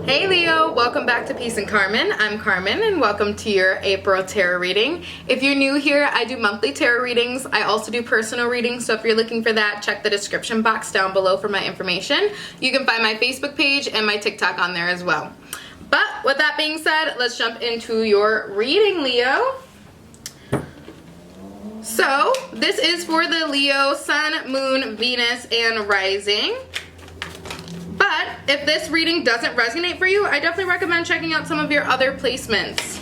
Hey Leo, welcome back to Peace and Carmen. I'm Carmen and welcome to your April tarot reading. If you're new here, I do monthly tarot readings. I also do personal readings, so if you're looking for that, check the description box down below for my information. You can find my Facebook page and my TikTok on there as well. But with that being said, let's jump into your reading, Leo. So this is for the Leo Sun, Moon, Venus, and Rising. But if this reading doesn't resonate for you, I definitely recommend checking out some of your other placements.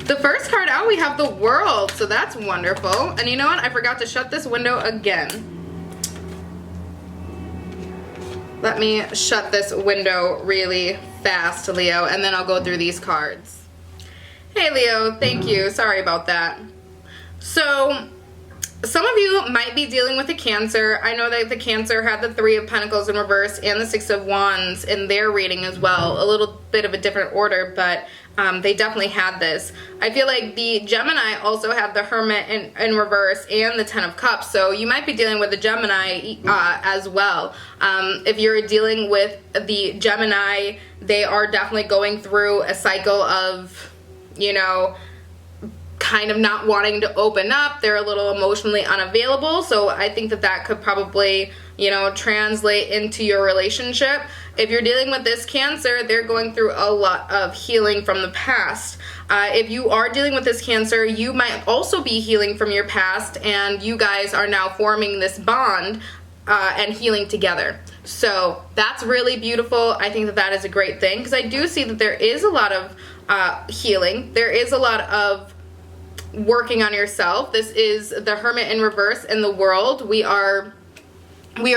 The first card out, we have the World, so that's wonderful. And you know what? I forgot to shut this window again. Let me shut this window really fast, Leo, and then I'll go through these cards. Hey, Leo, thank you. Sorry about that. So, some of you might be dealing with a Cancer. I know that the Cancer had the Three of Pentacles in reverse and the Six of Wands in their reading as well. A little bit of a different order, but they definitely had this. I feel like the Gemini also had the Hermit in reverse and the Ten of Cups. So you might be dealing with the Gemini as well. If you're dealing with the Gemini, they are definitely going through a cycle of, you know, kind of not wanting to open up. They're a little emotionally unavailable, so I think that that could probably, you know, translate into your relationship. If you're dealing with this Cancer, they're going through a lot of healing from the past. If you are dealing with this Cancer, you might also be healing from your past, and you guys are now forming this bond and healing together. So that's really beautiful. I think that that is a great thing, because I do see that there is a lot of healing. There is a lot of working on yourself. This is the Hermit in reverse in the World. We are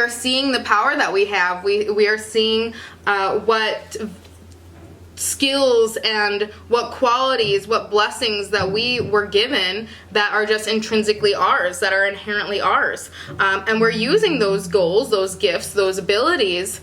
seeing the power that we have. We are seeing what skills and what qualities, what blessings that we were given that are just intrinsically ours, that are inherently ours. And we're using those goals, those gifts, those abilities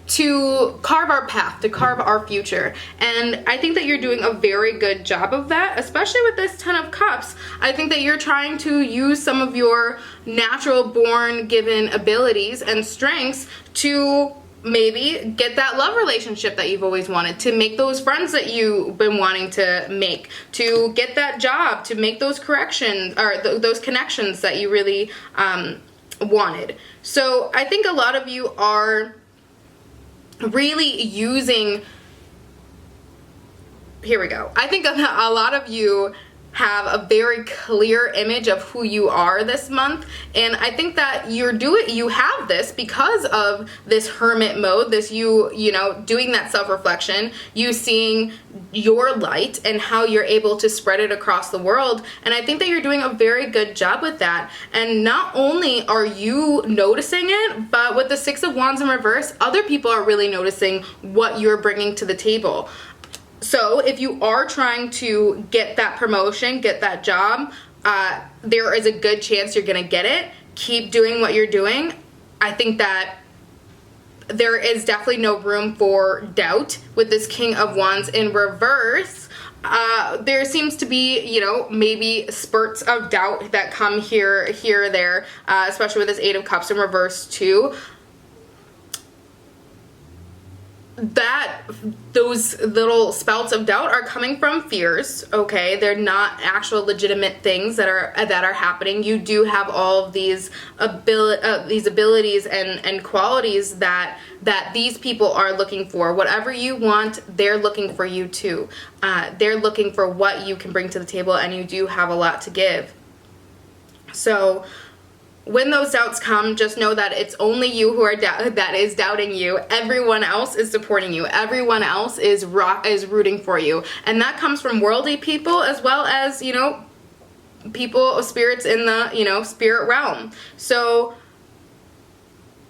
to carve our path, to carve our future. And I think that you're doing a very good job of that, especially with this Ten of Cups. I think that you're trying to use some of your natural born given abilities and strengths to maybe get that love relationship that you've always wanted, to make those friends that you've been wanting to make, to get that job, to make those corrections or those connections that you really wanted. So I think a lot of you are really using, here we go. I think a lot of you have a very clear image of who you are this month, and I think that you have this because of this hermit mode, this you know, doing that self-reflection, you seeing your light and how you're able to spread it across the world. And I think that you're doing a very good job with that. And not only are you noticing it, but with the Six of Wands in reverse, other people are really noticing what you're bringing to the table. So if you are trying to get that promotion, get that job, there is a good chance you're going to get it. Keep doing what you're doing. I think that there is definitely no room for doubt with this King of Wands in reverse. There seems to be, you know, maybe spurts of doubt that come here or there, especially with this Eight of Cups in reverse too. That those little spouts of doubt are coming from fears, okay? They're not actual legitimate things that are happening. You do have all of these abilities and qualities that these people are looking for. Whatever you want, they're looking for you too. They're looking for what you can bring to the table, and you do have a lot to give. So when those doubts come, just know that it's only you who are that is doubting you. Everyone else is supporting you. Everyone else is rooting for you. And that comes from worldly people as well as, you know, people, spirits in the, you know, spirit realm. So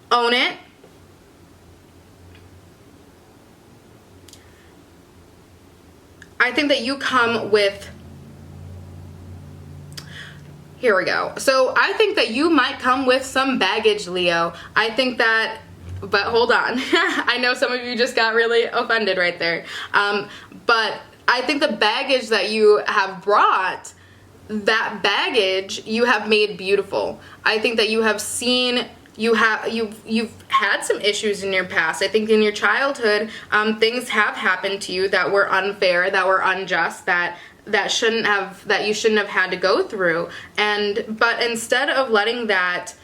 own it. I think that you come with, here we go. So I think that you might come with some baggage, Leo. I think that, but hold on. I know some of you just got really offended right there. But I think the baggage that you have brought, that baggage you have made beautiful. I think that you have seen you've had some issues in your past. I think in your childhood, things have happened to you that were unfair, that were unjust, that you shouldn't have had to go through. But instead of letting that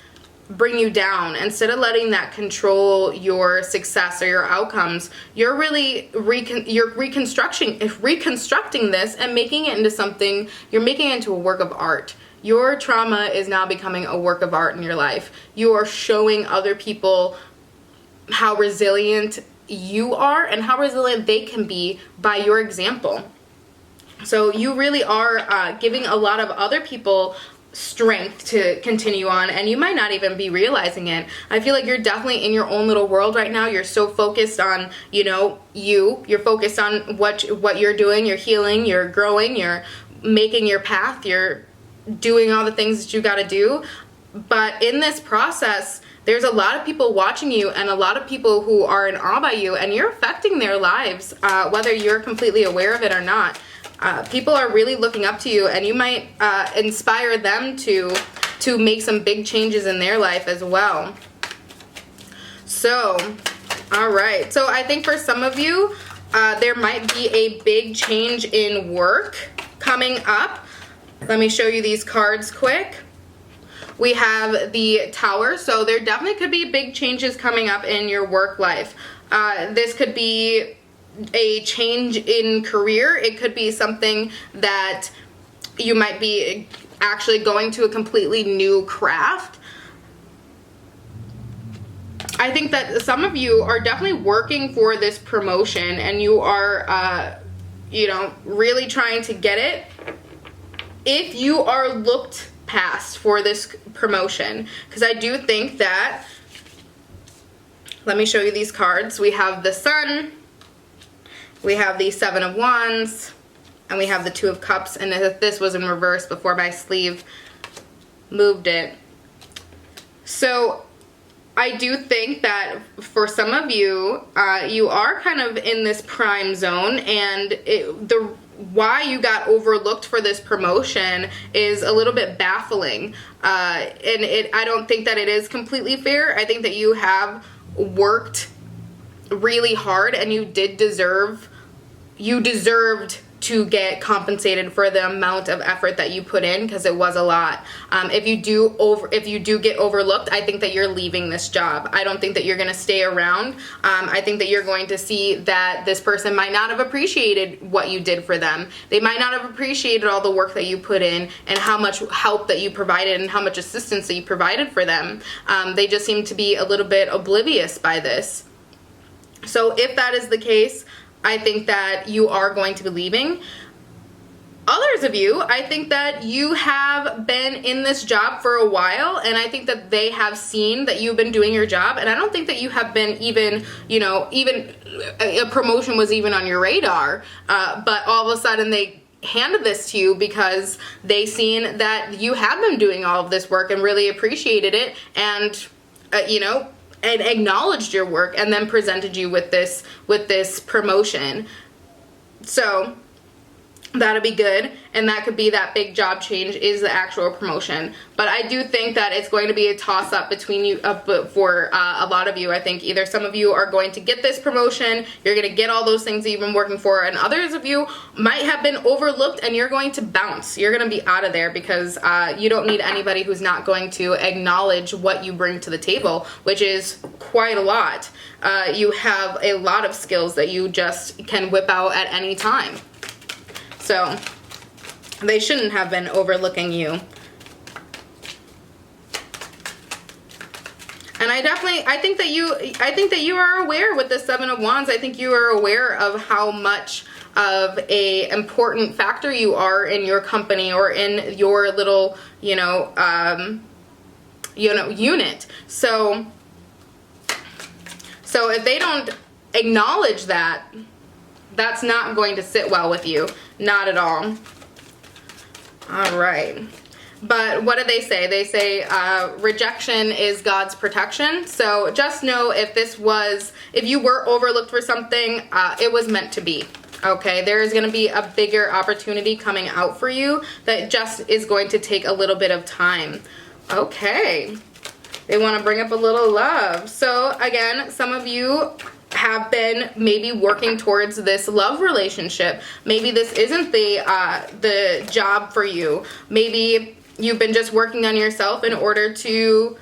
bring you down, instead of letting that control your success or your outcomes, you're really reconstructing this and making it into something. You're making it into a work of art. Your trauma is now becoming a work of art in your life. You are showing other people how resilient you are and how resilient they can be by your example. So you really are giving a lot of other people strength to continue on, and you might not even be realizing it. I feel like you're definitely in your own little world right now. You're so focused on, you're focused on what you're doing. You're healing, you're growing, you're making your path, you're doing all the things that you got to do. But in this process, there's a lot of people watching you and a lot of people who are in awe by you, and you're affecting their lives, whether you're completely aware of it or not. People are really looking up to you, and you might inspire them to make some big changes in their life as well. So, all right. So I think for some of you, there might be a big change in work coming up. Let me show you these cards quick. We have the Tower, so there definitely could be big changes coming up in your work life. This could be a change in career. It could be something that you might be actually going to a completely new craft. I think that some of you are definitely working for this promotion, and you are, really trying to get it. If you are looked past for this promotion, because I do think that, let me show you these cards. We have the Sun, we have the Seven of Wands, and we have the Two of Cups, and this was in reverse before my sleeve moved it. So I do think that for some of you, you are kind of in this prime zone, and why you got overlooked for this promotion is a little bit baffling. I don't think that it is completely fair. I think that you have worked really hard, and you deserved to get compensated for the amount of effort that you put in, because it was a lot. If you do get overlooked, I think that you're leaving this job. I don't think that you're going to stay around. I think that you're going to see that this person might not have appreciated what you did for them. They might not have appreciated all the work that you put in and how much help that you provided and how much assistance that you provided for them. They just seem to be a little bit oblivious by this. So if that is the case, I think that you are going to be leaving. Others of you, I think that you have been in this job for a while, and I think that they have seen that you've been doing your job, and I don't think that you have been even a promotion was even on your radar, but all of a sudden they handed this to you because they seen that you have been doing all of this work and really appreciated it, and and acknowledged your work, and then presented you with this promotion. So that'll be good, and that could be that big job change is the actual promotion. But I do think that it's going to be a toss-up between you for a lot of you. I think either some of you are going to get this promotion, you're going to get all those things that you've been working for, and others of you might have been overlooked, and you're going to bounce. You're going to be out of there, because you don't need anybody who's not going to acknowledge what you bring to the table, which is quite a lot. You have a lot of skills that you just can whip out at any time. So they shouldn't have been overlooking you. And I think that you are aware with the Seven of Wands. I think you are aware of how much of a important factor you are in your company or in your little, unit. So if they don't acknowledge that, that's not going to sit well with you. Not at all. All right. But what do they say? They say rejection is God's protection. So just know if you were overlooked for something, it was meant to be. Okay, there is going to be a bigger opportunity coming out for you that just is going to take a little bit of time. Okay. They want to bring up a little love. So again, some of you have been maybe working towards this love relationship. Maybe this isn't the job for you. Maybe you've been just working on yourself in order to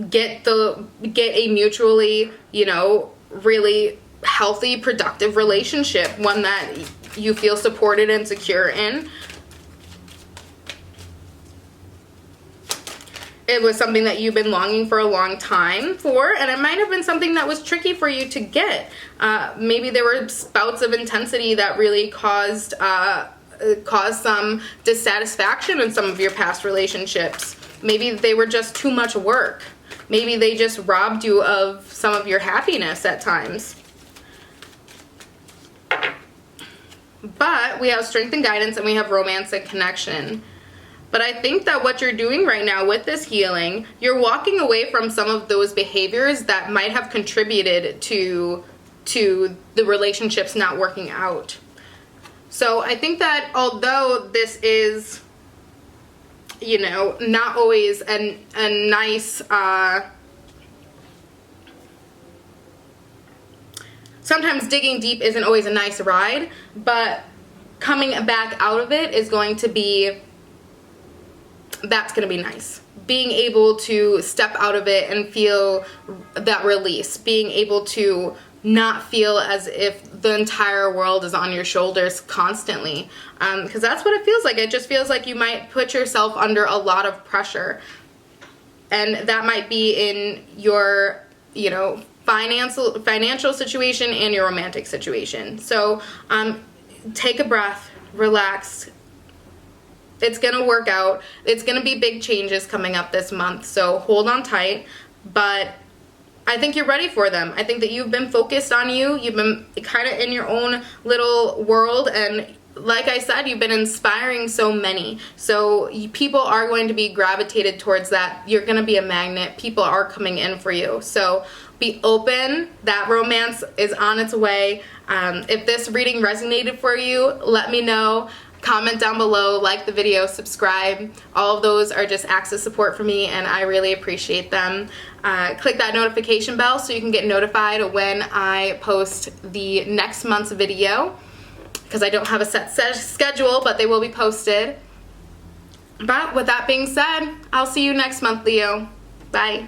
get a mutually, you know, really healthy, productive relationship, one that you feel supported and secure in. It was something that you've been longing for a long time for, and it might have been something that was tricky for you to get. Maybe there were spouts of intensity that really caused some dissatisfaction in some of your past relationships. Maybe they were just too much work. Maybe they just robbed you of some of your happiness at times. But we have strength and guidance, and we have romance and connection. But I think that what you're doing right now with this healing, you're walking away from some of those behaviors that might have contributed to the relationships not working out. So I think that although this is, you know, not always a nice, sometimes digging deep isn't always a nice ride, but coming back out of it is going to be, that's going to be nice. Being able to step out of it and feel that release. Being able to not feel as if the entire world is on your shoulders constantly. Because that's what it feels like. It just feels like you might put yourself under a lot of pressure. And that might be in your, you know, financial situation and your romantic situation. So take a breath, relax. It's going to work out. It's going to be big changes coming up this month, so hold on tight. But I think you're ready for them. I think that you've been focused on you. You've been kind of in your own little world, and like I said, you've been inspiring so many. So people are going to be gravitated towards that. You're going to be a magnet. People are coming in for you. So be open. That romance is on its way. If this reading resonated for you, let me know. Comment down below, like the video, subscribe. All of those are just acts of support for me, and I really appreciate them. Click that notification bell so you can get notified when I post the next month's video, because I don't have a set schedule, but they will be posted. But with that being said, I'll see you next month, Leo. Bye.